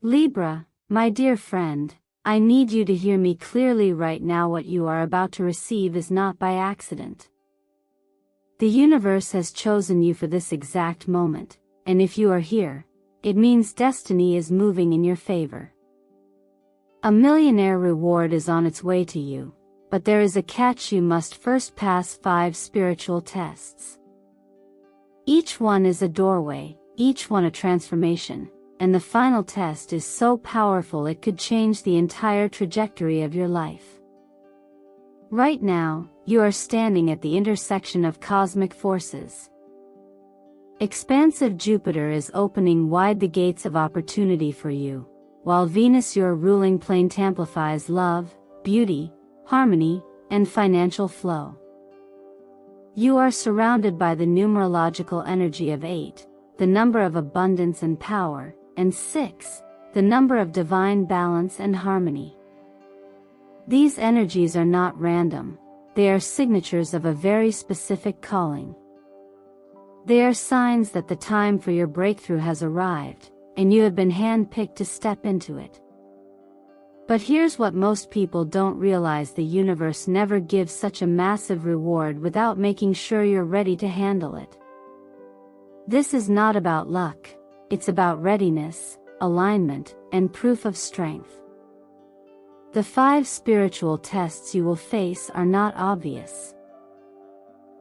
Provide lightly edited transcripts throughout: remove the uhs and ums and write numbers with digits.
Libra, my dear friend, I need you to hear me clearly right now. What you are about to receive is not by accident. The universe has chosen you for this exact moment, and if you are here, it means destiny is moving in your favor. A millionaire reward is on its way to you, but there is a catch: you must first pass 5 spiritual tests. Each one is a doorway, each one a transformation, and the final test is so powerful it could change the entire trajectory of your life. Right now, you are standing at the intersection of cosmic forces. Expansive Jupiter is opening wide the gates of opportunity for you, while Venus, your ruling planet, amplifies love, beauty, harmony, and financial flow. You are surrounded by the numerological energy of 8, the number of abundance and power, and 6, the number of divine balance and harmony. These energies are not random, they are signatures of a very specific calling. They are signs that the time for your breakthrough has arrived, and you have been handpicked to step into it. But here's what most people don't realize: the universe never gives such a massive reward without making sure you're ready to handle it. This is not about luck, it's about readiness, alignment, and proof of strength. The 5 spiritual tests you will face are not obvious.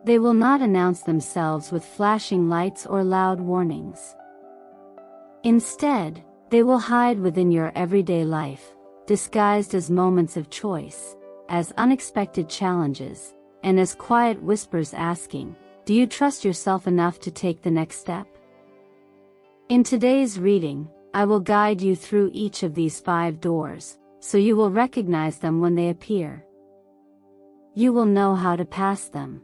They will not announce themselves with flashing lights or loud warnings. Instead, they will hide within your everyday life, disguised as moments of choice, as unexpected challenges, and as quiet whispers asking, do you trust yourself enough to take the next step? In today's reading, I will guide you through each of these 5 doors, so you will recognize them when they appear. You will know how to pass them.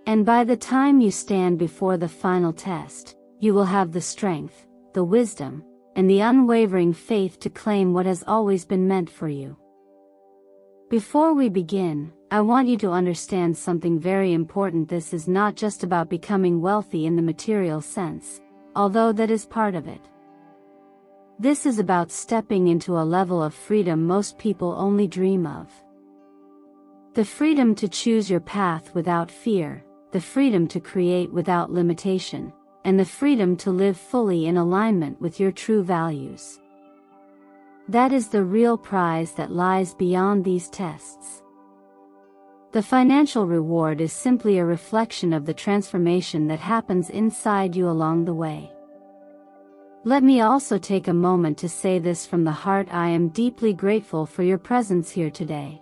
And by the time you stand before the final test, you will have the strength, the wisdom, and the unwavering faith to claim what has always been meant for you. Before we begin, I want you to understand something very important. This is not just about becoming wealthy in the material sense, although that is part of it. This is about stepping into a level of freedom most people only dream of. The freedom to choose your path without fear, the freedom to create without limitation, and the freedom to live fully in alignment with your true values. That is the real prize that lies beyond these tests. The financial reward is simply a reflection of the transformation that happens inside you along the way. Let me also take a moment to say this from the heart: I am deeply grateful for your presence here today.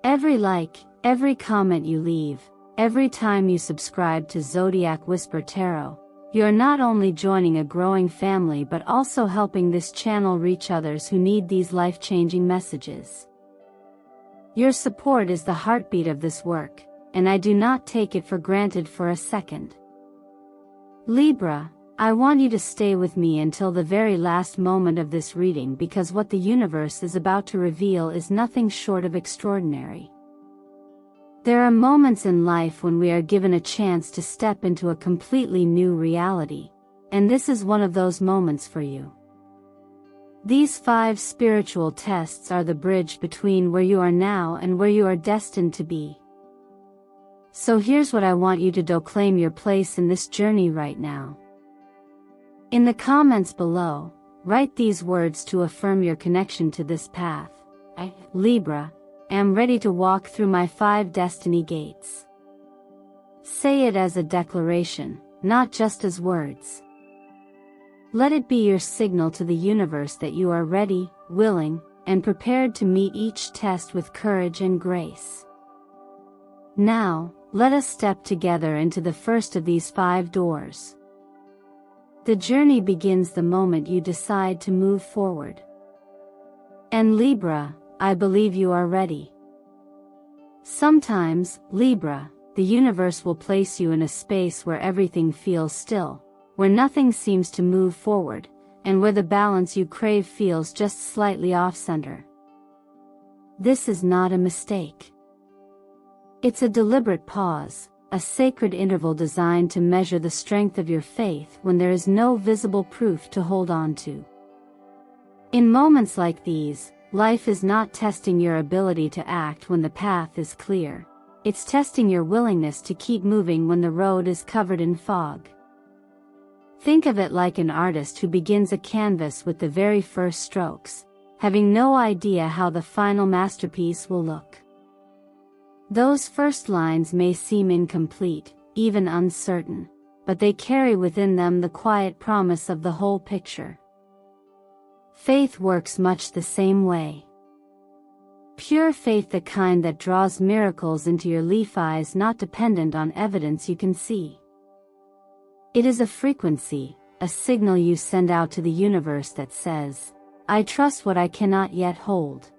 Every like, every comment you leave, every time you subscribe to Zodiac Whisper Tarot, you are not only joining a growing family but also helping this channel reach others who need these life-changing messages. Your support is the heartbeat of this work, and I do not take it for granted for a second. Libra, I want you to stay with me until the very last moment of this reading, because what the universe is about to reveal is nothing short of extraordinary. There are moments in life when we are given a chance to step into a completely new reality, and this is one of those moments for you. These 5 spiritual tests are the bridge between where you are now and where you are destined to be. So here's what I want you to do: claim your place in this journey right now. In the comments below, write these words to affirm your connection to this path. I, Libra, am ready to walk through my 5 destiny gates. Say it as a declaration, not just as words. Let it be your signal to the universe that you are ready, willing, and prepared to meet each test with courage and grace. Now, let us step together into the first of these 5 doors. The journey begins the moment you decide to move forward. And Libra, I believe you are ready. Sometimes, Libra, the universe will place you in a space where everything feels still, where nothing seems to move forward, and where the balance you crave feels just slightly off-center. This is not a mistake. It's a deliberate pause, a sacred interval designed to measure the strength of your faith when there is no visible proof to hold on to. In moments like these, life is not testing your ability to act when the path is clear. It's testing your willingness to keep moving when the road is covered in fog. Think of it like an artist who begins a canvas with the very first strokes, having no idea how the final masterpiece will look. Those first lines may seem incomplete, even uncertain, but they carry within them the quiet promise of the whole picture. Faith works much the same way. Pure faith, the kind that draws miracles into your leaf eyes, not dependent on evidence you can see. It is a frequency, a signal you send out to the universe that says, "I trust what I cannot yet hold."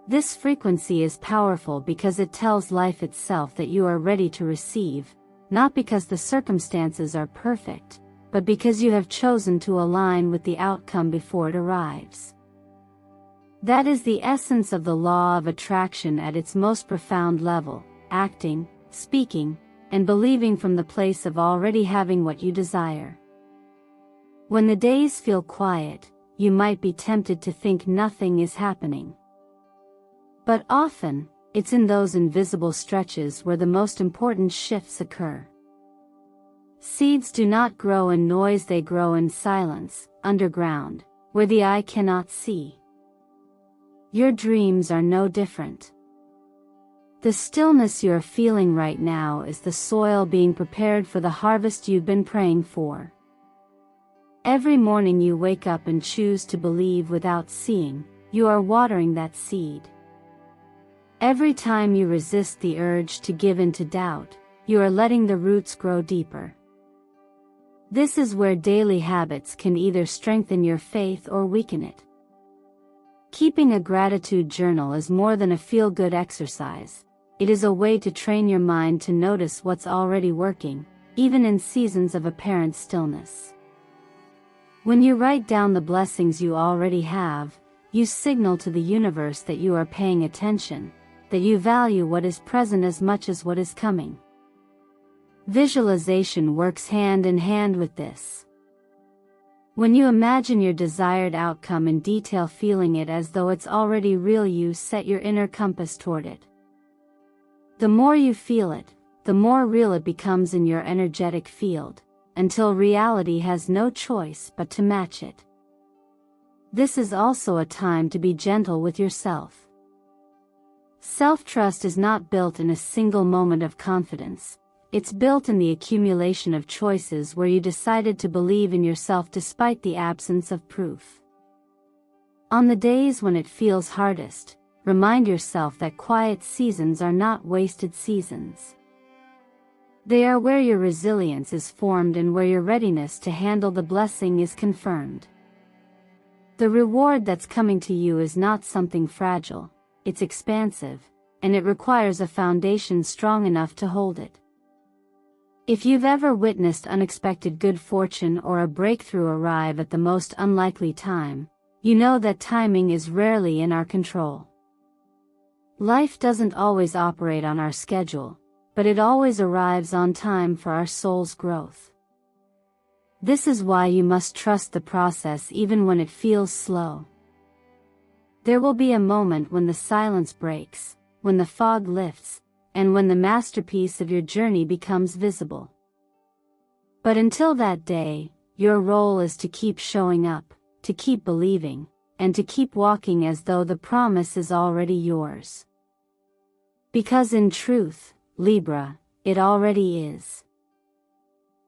This frequency is powerful because it tells life itself that you are ready to receive, not because the circumstances are perfect, but because you have chosen to align with the outcome before it arrives. That is the essence of the law of attraction at its most profound level: acting, speaking, and believing from the place of already having what you desire. When the days feel quiet, you might be tempted to think nothing is happening. But often, it's in those invisible stretches where the most important shifts occur. Seeds do not grow in noise, they grow in silence, underground, where the eye cannot see. Your dreams are no different. The stillness you're feeling right now is the soil being prepared for the harvest you've been praying for. Every morning you wake up and choose to believe without seeing, you are watering that seed. Every time you resist the urge to give in to doubt, you are letting the roots grow deeper. This is where daily habits can either strengthen your faith or weaken it. Keeping a gratitude journal is more than a feel-good exercise. It is a way to train your mind to notice what's already working, even in seasons of apparent stillness. When you write down the blessings you already have, you signal to the universe that you are paying attention, that you value what is present as much as what is coming. Visualization works hand in hand with this. When you imagine your desired outcome in detail, feeling it as though it's already real, you set your inner compass toward it. The more you feel it, the more real it becomes in your energetic field, until reality has no choice but to match it. This is also a time to be gentle with yourself. Self-trust is not built in a single moment of confidence. It's built in the accumulation of choices where you decided to believe in yourself despite the absence of proof. On the days when it feels hardest, remind yourself that quiet seasons are not wasted seasons. They are where your resilience is formed and where your readiness to handle the blessing is confirmed. The reward that's coming to you is not something fragile, it's expansive, and it requires a foundation strong enough to hold it. If you've ever witnessed unexpected good fortune or a breakthrough arrive at the most unlikely time, you know that timing is rarely in our control. Life doesn't always operate on our schedule, but it always arrives on time for our soul's growth. This is why you must trust the process even when it feels slow. There will be a moment when the silence breaks, when the fog lifts, and when the masterpiece of your journey becomes visible. But until that day, your role is to keep showing up, to keep believing, and to keep walking as though the promise is already yours. Because in truth, Libra, it already is.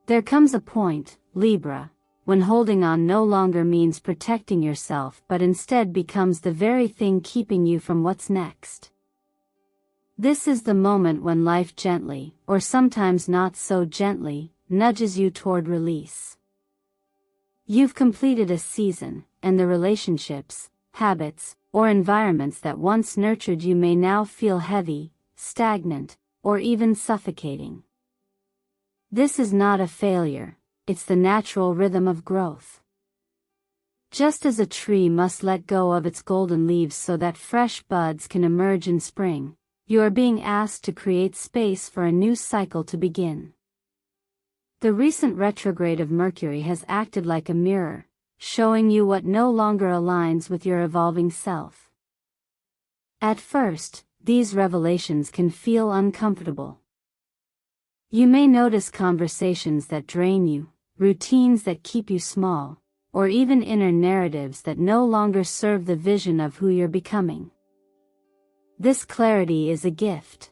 There comes a point, Libra, when holding on no longer means protecting yourself but instead becomes the very thing keeping you from what's next. This is the moment when life gently, or sometimes not so gently, nudges you toward release. You've completed a season, and the relationships, habits, or environments that once nurtured you may now feel heavy, stagnant, or even suffocating. This is not a failure, it's the natural rhythm of growth. Just as a tree must let go of its golden leaves so that fresh buds can emerge in spring, you are being asked to create space for a new cycle to begin. The recent retrograde of Mercury has acted like a mirror, showing you what no longer aligns with your evolving self. At first, these revelations can feel uncomfortable. You may notice conversations that drain you, routines that keep you small, or even inner narratives that no longer serve the vision of who you're becoming. This clarity is a gift.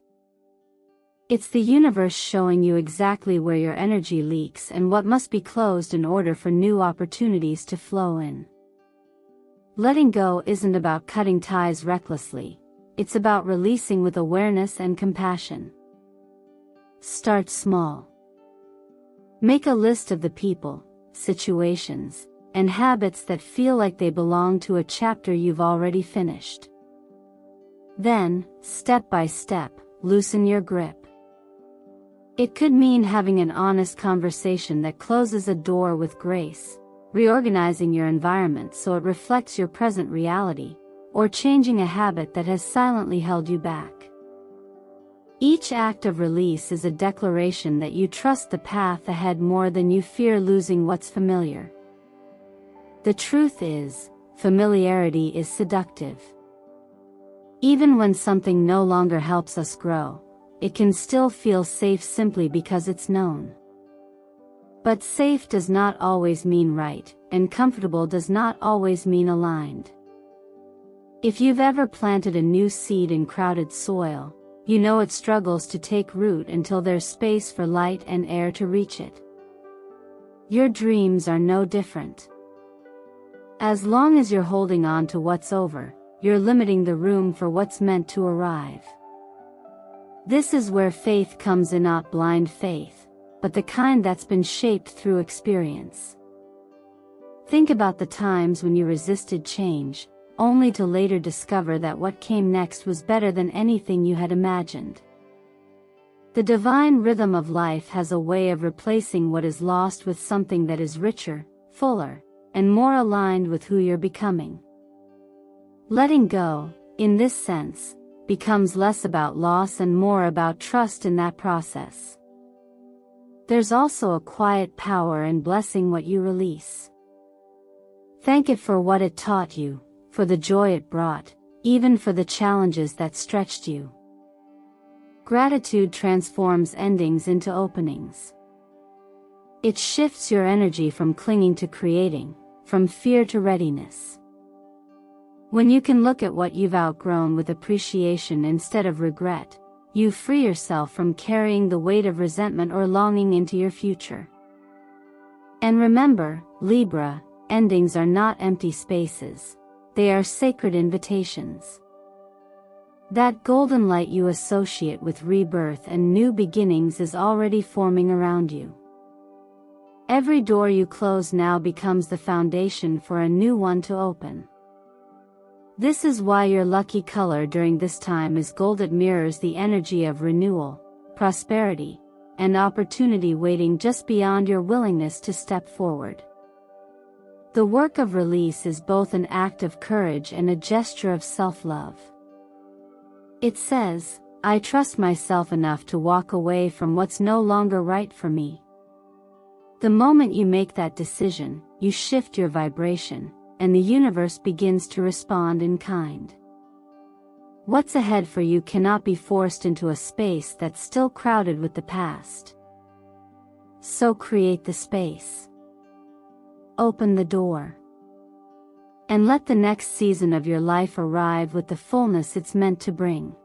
It's the universe showing you exactly where your energy leaks and what must be closed in order for new opportunities to flow in. Letting go isn't about cutting ties recklessly, it's about releasing with awareness and compassion. Start small. Make a list of the people, situations, and habits that feel like they belong to a chapter you've already finished. Then, step by step, loosen your grip. It could mean having an honest conversation that closes a door with grace, reorganizing your environment so it reflects your present reality, or changing a habit that has silently held you back. Each act of release is a declaration that you trust the path ahead more than you fear losing what's familiar. The truth is, familiarity is seductive. Even when something no longer helps us grow, it can still feel safe simply because it's known. But safe does not always mean right, and comfortable does not always mean aligned. If you've ever planted a new seed in crowded soil, you know it struggles to take root until there's space for light and air to reach it. Your dreams are no different. As long as you're holding on to what's over, you're limiting the room for what's meant to arrive. This is where faith comes in, not blind faith, but the kind that's been shaped through experience. Think about the times when you resisted change, only to later discover that what came next was better than anything you had imagined. The divine rhythm of life has a way of replacing what is lost with something that is richer, fuller, and more aligned with who you're becoming. Letting go, in this sense, becomes less about loss and more about trust in that process. There's also a quiet power in blessing what you release. Thank it for what it taught you, for the joy it brought, even for the challenges that stretched you. Gratitude transforms endings into openings. It shifts your energy from clinging to creating, from fear to readiness. When you can look at what you've outgrown with appreciation instead of regret, you free yourself from carrying the weight of resentment or longing into your future. And remember, Libra, endings are not empty spaces. They are sacred invitations. That golden light you associate with rebirth and new beginnings is already forming around you. Every door you close now becomes the foundation for a new one to open. This is why your lucky color during this time is gold. It mirrors the energy of renewal, prosperity, and opportunity waiting just beyond your willingness to step forward. The work of release is both an act of courage and a gesture of self-love. It says, I trust myself enough to walk away from what's no longer right for me. The moment you make that decision, you shift your vibration, and the universe begins to respond in kind. What's ahead for you cannot be forced into a space that's still crowded with the past. So create the space. Open the door. And let the next season of your life arrive with the fullness it's meant to bring.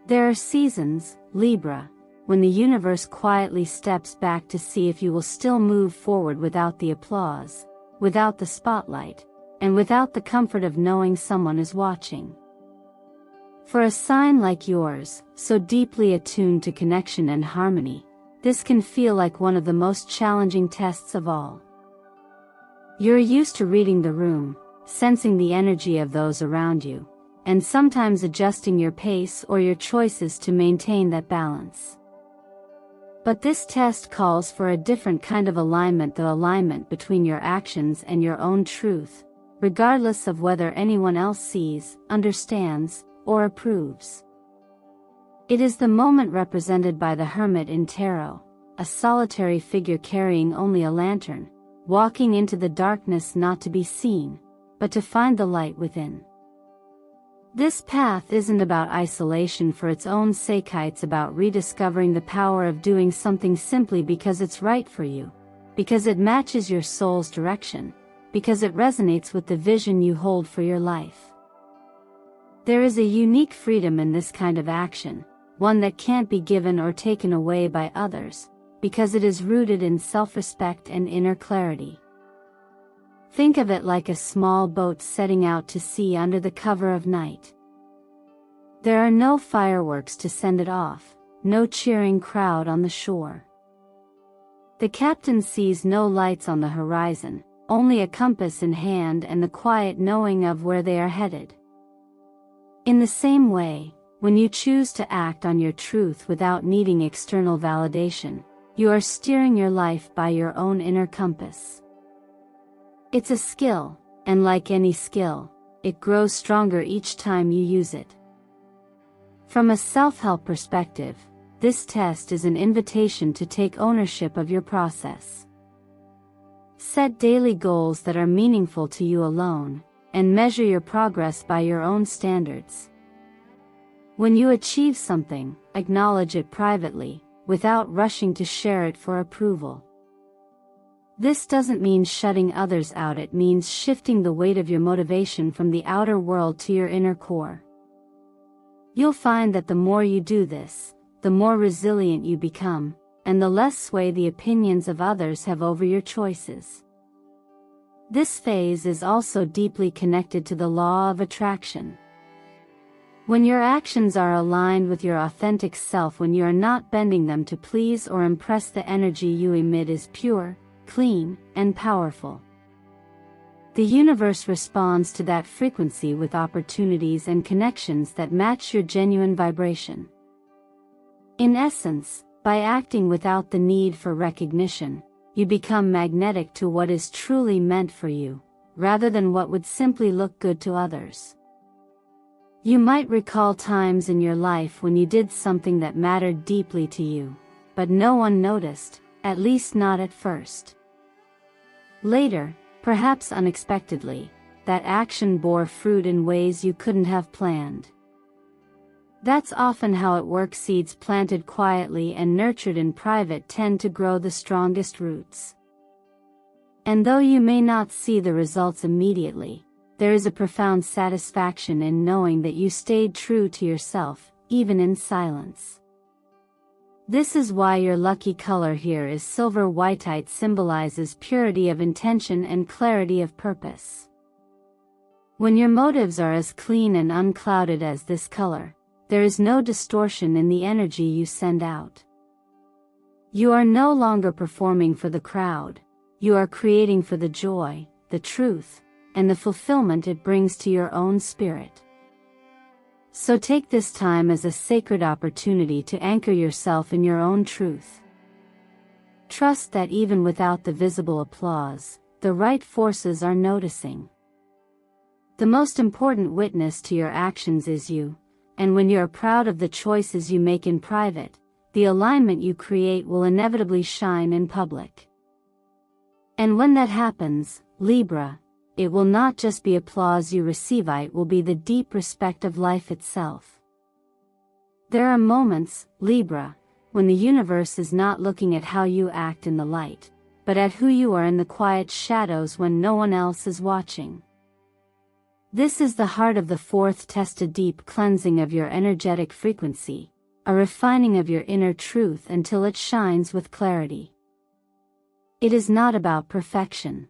There are seasons, Libra, when the universe quietly steps back to see if you will still move forward without the applause, without the spotlight, and without the comfort of knowing someone is watching. For a sign like yours, so deeply attuned to connection and harmony, this can feel like one of the most challenging tests of all. You're used to reading the room, sensing the energy of those around you, and sometimes adjusting your pace or your choices to maintain that balance. But this test calls for a different kind of alignment, the alignment between your actions and your own truth, regardless of whether anyone else sees, understands, or approves. It is the moment represented by the hermit in tarot, a solitary figure carrying only a lantern, walking into the darkness not to be seen, but to find the light within. This path isn't about isolation for its own sake, it's about rediscovering the power of doing something simply because it's right for you, because it matches your soul's direction, because it resonates with the vision you hold for your life. There is a unique freedom in this kind of action, one that can't be given or taken away by others, because it is rooted in self-respect and inner clarity. Think of it like a small boat setting out to sea under the cover of night. There are no fireworks to send it off, no cheering crowd on the shore. The captain sees no lights on the horizon, only a compass in hand and the quiet knowing of where they are headed. In the same way, when you choose to act on your truth without needing external validation, you are steering your life by your own inner compass. It's a skill, and like any skill, it grows stronger each time you use it. From a self-help perspective, this test is an invitation to take ownership of your process. Set daily goals that are meaningful to you alone, and measure your progress by your own standards. When you achieve something, acknowledge it privately, without rushing to share it for approval. This doesn't mean shutting others out, it means shifting the weight of your motivation from the outer world to your inner core. You'll find that the more you do this, the more resilient you become, and the less sway the opinions of others have over your choices. This phase is also deeply connected to the law of attraction. When your actions are aligned with your authentic self, when you are not bending them to please or impress, the energy you emit is pure, clean, and powerful. The universe responds to that frequency with opportunities and connections that match your genuine vibration. In essence, by acting without the need for recognition, you become magnetic to what is truly meant for you, rather than what would simply look good to others. You might recall times in your life when you did something that mattered deeply to you, but no one noticed, at least not at first. Later, perhaps unexpectedly, that action bore fruit in ways you couldn't have planned. That's often how it works. Seeds planted quietly and nurtured in private tend to grow the strongest roots. And though you may not see the results immediately, there is a profound satisfaction in knowing that you stayed true to yourself, even in silence. This is why your lucky color here is silver white. It symbolizes purity of intention and clarity of purpose. When your motives are as clean and unclouded as this color, there is no distortion in the energy you send out. You are no longer performing for the crowd, you are creating for the joy, the truth, and the fulfillment it brings to your own spirit. So take this time as a sacred opportunity to anchor yourself in your own truth. Trust that even without the visible applause, the right forces are noticing. The most important witness to your actions is you, and when you are proud of the choices you make in private, the alignment you create will inevitably shine in public. And when that happens, Libra, it will not just be applause you receive, it will be the deep respect of life itself. There are moments, Libra, when the universe is not looking at how you act in the light, but at who you are in the quiet shadows when no one else is watching. This is the heart of the fourth test, a deep cleansing of your energetic frequency, a refining of your inner truth until it shines with clarity. It is not about perfection.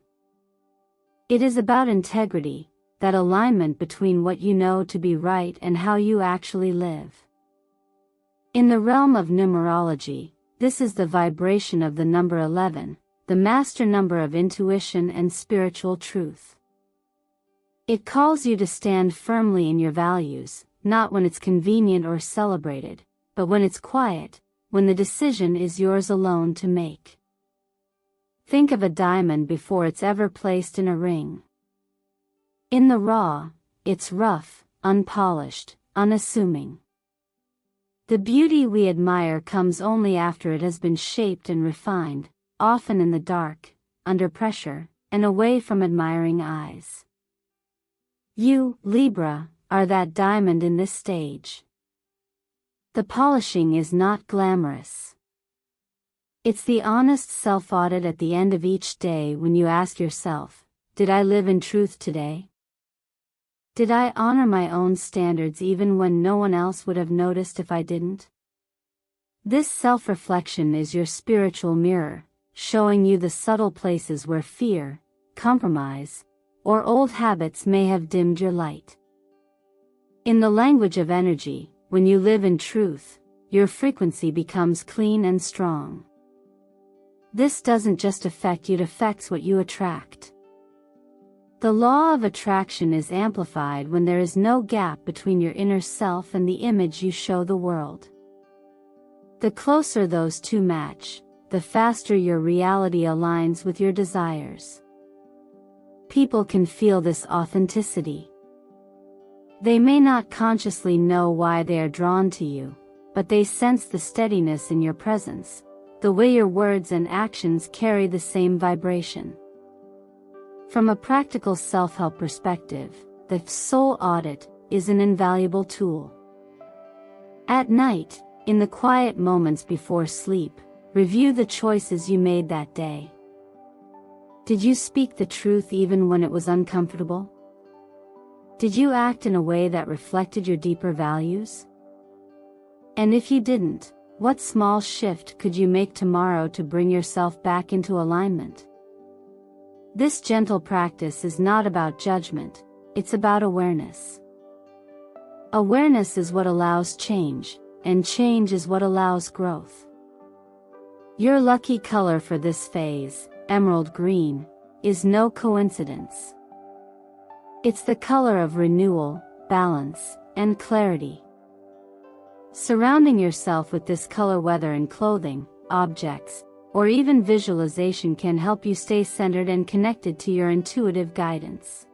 It is about integrity, that alignment between what you know to be right and how you actually live. In the realm of numerology, this is the vibration of the number 11, the master number of intuition and spiritual truth. It calls you to stand firmly in your values, not when it's convenient or celebrated, but when it's quiet, when the decision is yours alone to make. Think of a diamond before it's ever placed in a ring. In the raw, it's rough, unpolished, unassuming. The beauty we admire comes only after it has been shaped and refined, often in the dark, under pressure, and away from admiring eyes. You, Libra, are that diamond in this stage. The polishing is not glamorous. It's the honest self-audit at the end of each day when you ask yourself, did I live in truth today? Did I honor my own standards even when no one else would have noticed if I didn't? This self-reflection is your spiritual mirror, showing you the subtle places where fear, compromise, or old habits may have dimmed your light. In the language of energy, when you live in truth, your frequency becomes clean and strong. This doesn't just affect you, it affects what you attract. The law of attraction is amplified when there is no gap between your inner self and the image you show the world. The closer those two match, the faster your reality aligns with your desires. People can feel this authenticity. They may not consciously know why they are drawn to you, but they sense the steadiness in your presence, the way your words and actions carry the same vibration. From a practical self-help perspective, the soul audit is an invaluable tool. At night, in the quiet moments before sleep, review the choices you made that day. Did you speak the truth even when it was uncomfortable? Did you act in a way that reflected your deeper values? And if you didn't, what small shift could you make tomorrow to bring yourself back into alignment? This gentle practice is not about judgment, it's about awareness. Awareness is what allows change, and change is what allows growth. Your lucky color for this phase, emerald green, is no coincidence. It's the color of renewal, balance, and clarity. Surrounding yourself with this color, whether in clothing, objects, or even visualization, can help you stay centered and connected to your intuitive guidance.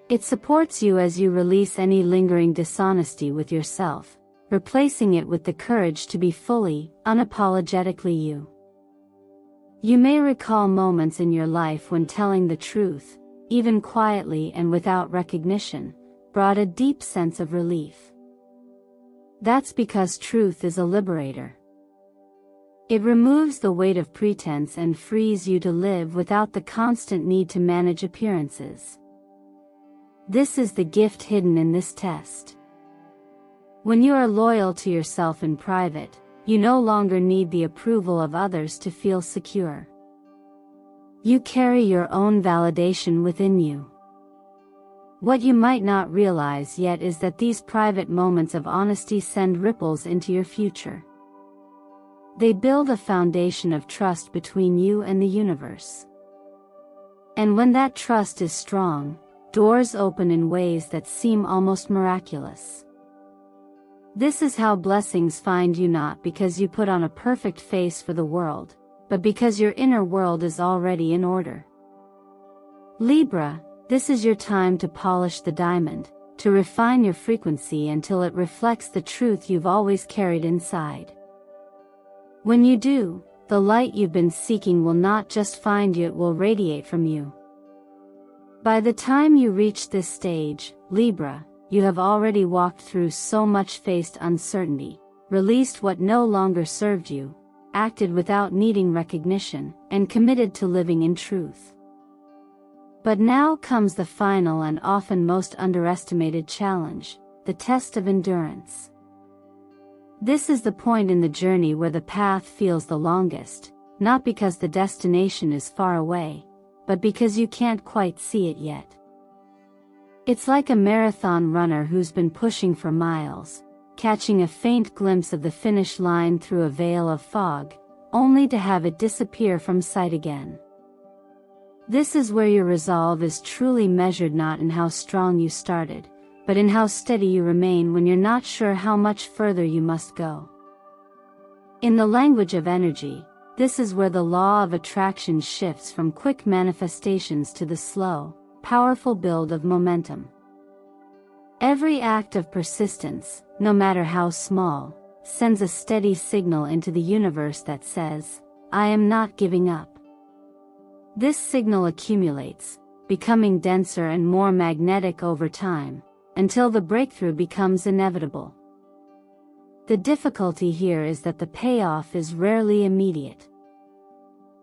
It supports you as you release any lingering dishonesty with yourself, replacing it with the courage to be fully, unapologetically you. You may recall moments in your life when telling the truth, even quietly and without recognition, brought a deep sense of relief. That's because truth is a liberator. It removes the weight of pretense and frees you to live without the constant need to manage appearances. This is the gift hidden in this test. When you are loyal to yourself in private, you no longer need the approval of others to feel secure. You carry your own validation within you. What you might not realize yet is that these private moments of honesty send ripples into your future. They build a foundation of trust between you and the universe. And when that trust is strong, doors open in ways that seem almost miraculous. This is how blessings find you, not because you put on a perfect face for the world, but because your inner world is already in order. Libra, this is your time to polish the diamond, to refine your frequency until it reflects the truth you've always carried inside. When you do, the light you've been seeking will not just find you, it will radiate from you. By the time you reach this stage, Libra, you have already walked through so much, faced uncertainty, released what no longer served you, acted without needing recognition, and committed to living in truth. But now comes the final and often most underestimated challenge, the test of endurance. This is the point in the journey where the path feels the longest, not because the destination is far away, but because you can't quite see it yet. It's like a marathon runner who's been pushing for miles, catching a faint glimpse of the finish line through a veil of fog, only to have it disappear from sight again. This is where your resolve is truly measured, not in how strong you started, but in how steady you remain when you're not sure how much further you must go. In the language of energy, this is where the law of attraction shifts from quick manifestations to the slow, powerful build of momentum. Every act of persistence, no matter how small, sends a steady signal into the universe that says, I am not giving up. This signal accumulates, becoming denser and more magnetic over time, until the breakthrough becomes inevitable. The difficulty here is that the payoff is rarely immediate.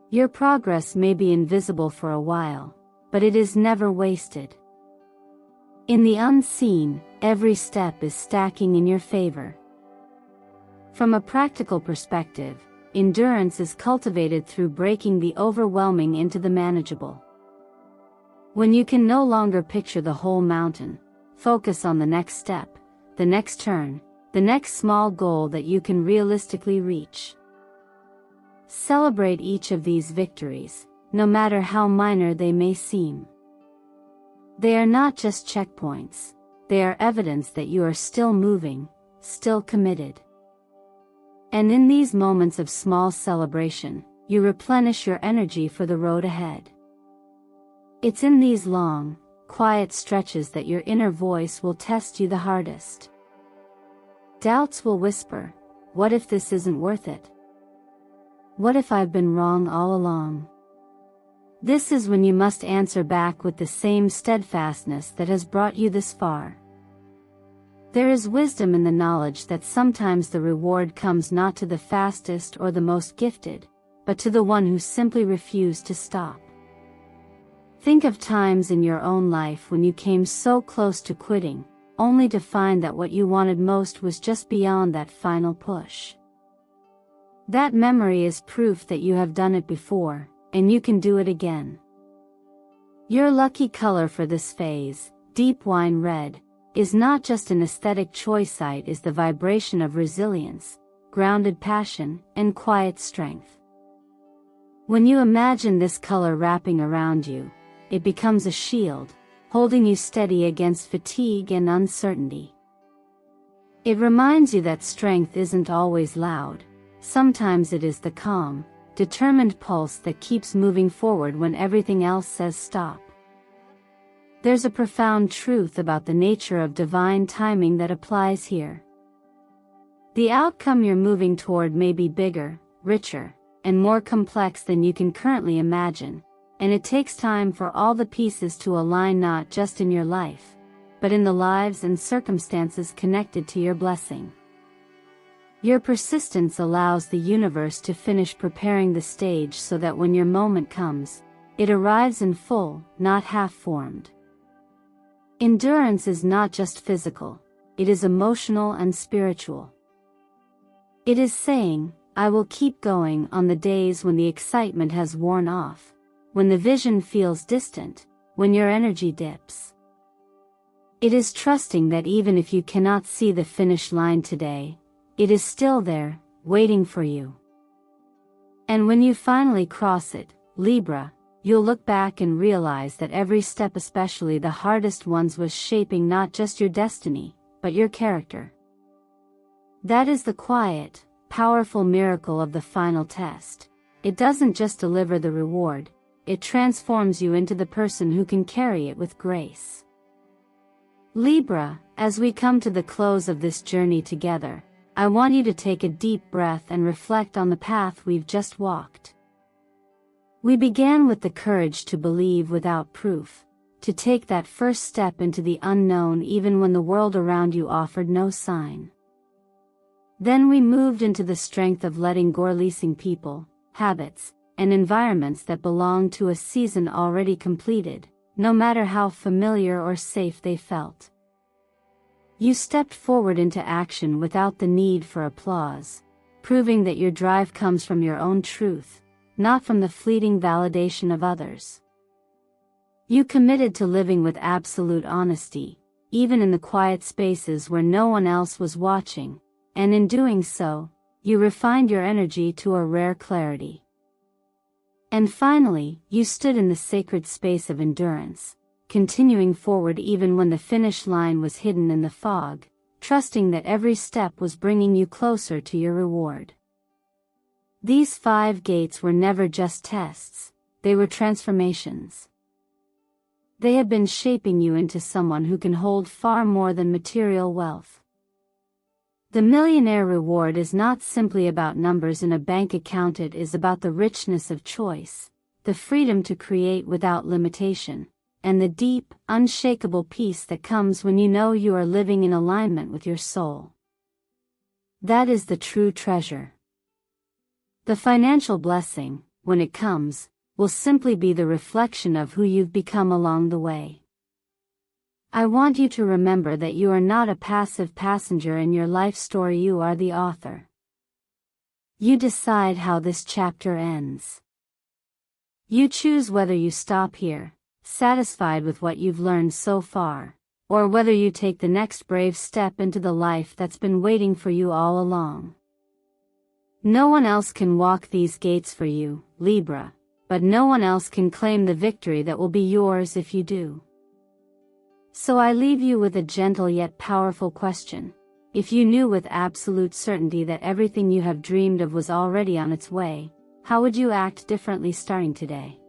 Your progress may be invisible for a while, but it is never wasted. In the unseen, every step is stacking in your favor. From a practical perspective, endurance is cultivated through breaking the overwhelming into the manageable. When you can no longer picture the whole mountain, focus on the next step, the next turn, the next small goal that you can realistically reach. Celebrate each of these victories, no matter how minor they may seem. They are not just checkpoints, they are evidence that you are still moving, still committed. And in these moments of small celebration, you replenish your energy for the road ahead. It's in these long, quiet stretches that your inner voice will test you the hardest. Doubts will whisper, "What if this isn't worth it? What if I've been wrong all along?" This is when you must answer back with the same steadfastness that has brought you this far. There is wisdom in the knowledge that sometimes the reward comes not to the fastest or the most gifted, but to the one who simply refused to stop. Think of times in your own life when you came so close to quitting, only to find that what you wanted most was just beyond that final push. That memory is proof that you have done it before, and you can do it again. Your lucky color for this phase, deep wine red, is not just an aesthetic choice, it is the vibration of resilience, grounded passion, and quiet strength. When you imagine this color wrapping around you, it becomes a shield, holding you steady against fatigue and uncertainty. It reminds you that strength isn't always loud, sometimes it is the calm, determined pulse that keeps moving forward when everything else says stop. There's a profound truth about the nature of divine timing that applies here. The outcome you're moving toward may be bigger, richer, and more complex than you can currently imagine, and it takes time for all the pieces to align, not just in your life, but in the lives and circumstances connected to your blessing. Your persistence allows the universe to finish preparing the stage so that when your moment comes, it arrives in full, not half-formed. Endurance is not just physical, it is emotional and spiritual. It is saying, "I will keep going" on the days when the excitement has worn off, when the vision feels distant, when your energy dips. It is trusting that even if you cannot see the finish line today, it is still there, waiting for you. And when you finally cross it, Libra, you'll look back and realize that every step, especially the hardest ones, was shaping not just your destiny, but your character. That is the quiet, powerful miracle of the final test. It doesn't just deliver the reward, it transforms you into the person who can carry it with grace. Libra, as we come to the close of this journey together, I want you to take a deep breath and reflect on the path we've just walked. We began with the courage to believe without proof, to take that first step into the unknown even when the world around you offered no sign. Then we moved into the strength of letting go, releasing people, habits, and environments that belonged to a season already completed, no matter how familiar or safe they felt. You stepped forward into action without the need for applause, proving that your drive comes from your own truth, not from the fleeting validation of others. You committed to living with absolute honesty, even in the quiet spaces where no one else was watching, and in doing so, you refined your energy to a rare clarity. And finally, you stood in the sacred space of endurance, continuing forward even when the finish line was hidden in the fog, trusting that every step was bringing you closer to your reward. These 5 gates were never just tests, they were transformations. They have been shaping you into someone who can hold far more than material wealth. The millionaire reward is not simply about numbers in a bank account, it is about the richness of choice, the freedom to create without limitation, and the deep, unshakable peace that comes when you know you are living in alignment with your soul. That is the true treasure. The financial blessing, when it comes, will simply be the reflection of who you've become along the way. I want you to remember that you are not a passive passenger in your life story, you are the author. You decide how this chapter ends. You choose whether you stop here, satisfied with what you've learned so far, or whether you take the next brave step into the life that's been waiting for you all along. No one else can walk these gates for you, Libra, but no one else can claim the victory that will be yours if you do. So I leave you with a gentle yet powerful question. If you knew with absolute certainty that everything you have dreamed of was already on its way, how would you act differently starting today?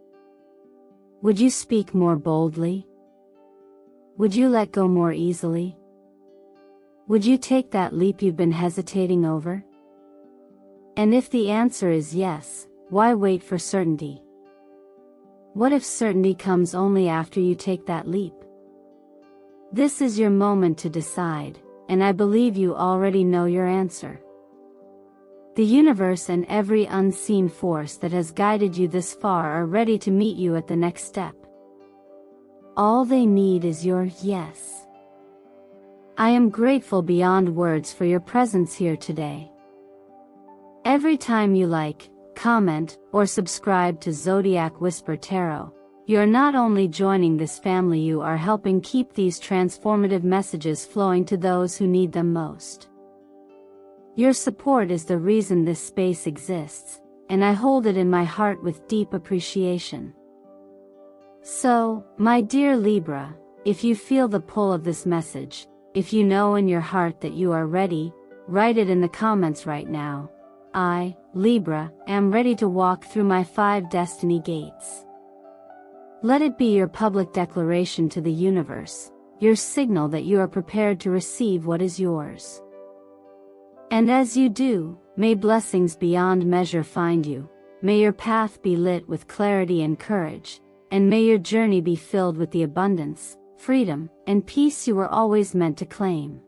Would you speak more boldly? Would you let go more easily? Would you take that leap you've been hesitating over? And if the answer is yes, why wait for certainty? What if certainty comes only after you take that leap? This is your moment to decide, and I believe you already know your answer. The universe and every unseen force that has guided you this far are ready to meet you at the next step. All they need is your yes. I am grateful beyond words for your presence here today. Every time you like, comment, or subscribe to Zodiac Whisper Tarot, you're not only joining this family, you are helping keep these transformative messages flowing to those who need them most. Your support is the reason this space exists, and I hold it in my heart with deep appreciation. So, my dear Libra, if you feel the pull of this message, if you know in your heart that you are ready, write it in the comments right now. I, Libra, am ready to walk through my 5 destiny gates. Let it be your public declaration to the universe, your signal that you are prepared to receive what is yours. And as you do, may blessings beyond measure find you, may your path be lit with clarity and courage, and may your journey be filled with the abundance, freedom, and peace you were always meant to claim.